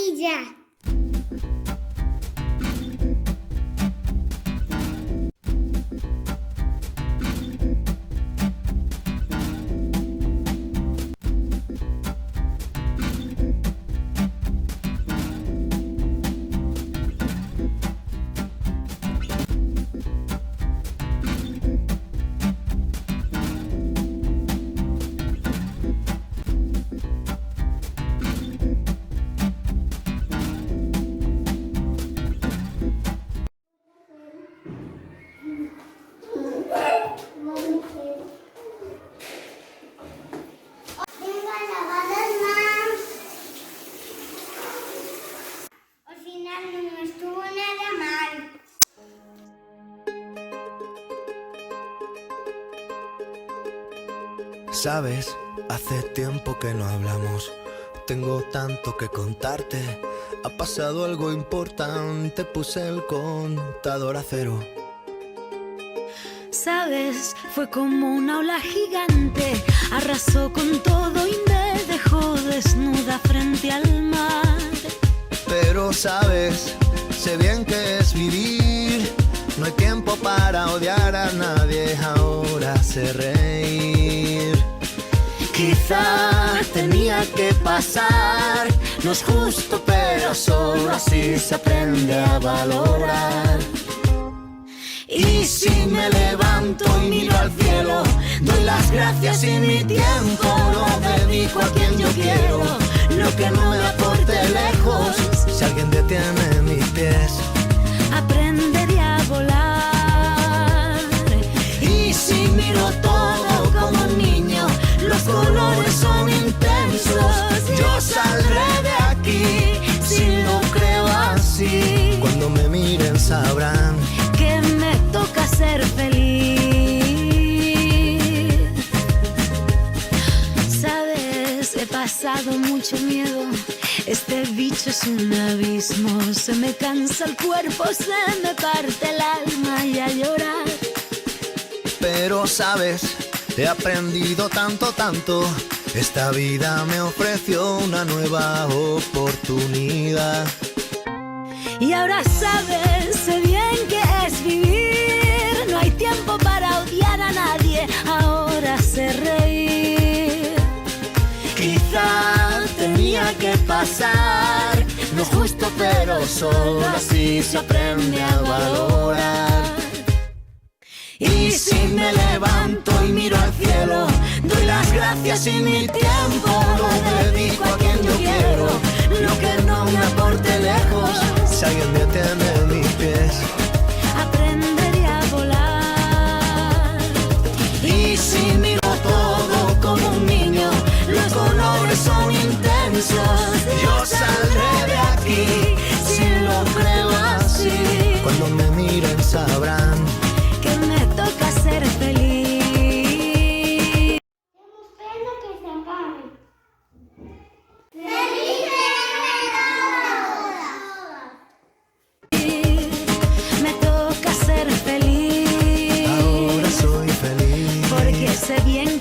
Sevilla. Al final no estuvo nada mal. Sabes, hace tiempo que no hablamos. Tengo tanto que contarte. Ha pasado algo importante. Puse el contador a cero. Sabes, fue como una ola gigante. Arrasó con todo y me dejó desnuda frente al mar. Pero sabes, sé bien que es vivir. No hay tiempo para odiar a nadie. Ahora sé reír. Quizá tenía que pasar. No es justo, pero solo así se aprende a valorar. Y si me levanto y miro al cielo, doy las gracias y mi tiempo lo dedico a quien yo quiero. Lo que no me aporte lejos, si alguien detiene mis pies, aprenderé a volar. y si miro todo como un niño, los colores son intensos. Yo saldré de aquí si lo creo así. Cuando me miren sabrán que me toca ser feliz. Sabes, he pasado mucho miedo. Este bicho es un abismo. Se me cansa el cuerpo, se me parte el alma y a llorar. Pero sabes, he aprendido tanto, tanto. Esta vida me ofreció una nueva oportunidad. Y ahora sabes, sé bien que es vivir. No hay tiempo para odiar a nadie. Ahora sé reír. Quizá tenía que pasar. No es justo, pero solo así se aprende a valorar. Y si me levanto y miro al cielo, doy las gracias y mi tiempo lo dedico a quien yo quiero. Lo que no me aporte lejos, si alguien detiene mis pies, aprenderé a volar. y si miro todo como un niño, los colores son intensos. Yo saldré de aquí si lo creo así. Cuando me miren sabrán que me toca ser feliz. Tenemos pena que se acabe. Me toca ser feliz. ahora soy feliz. Porque sé bien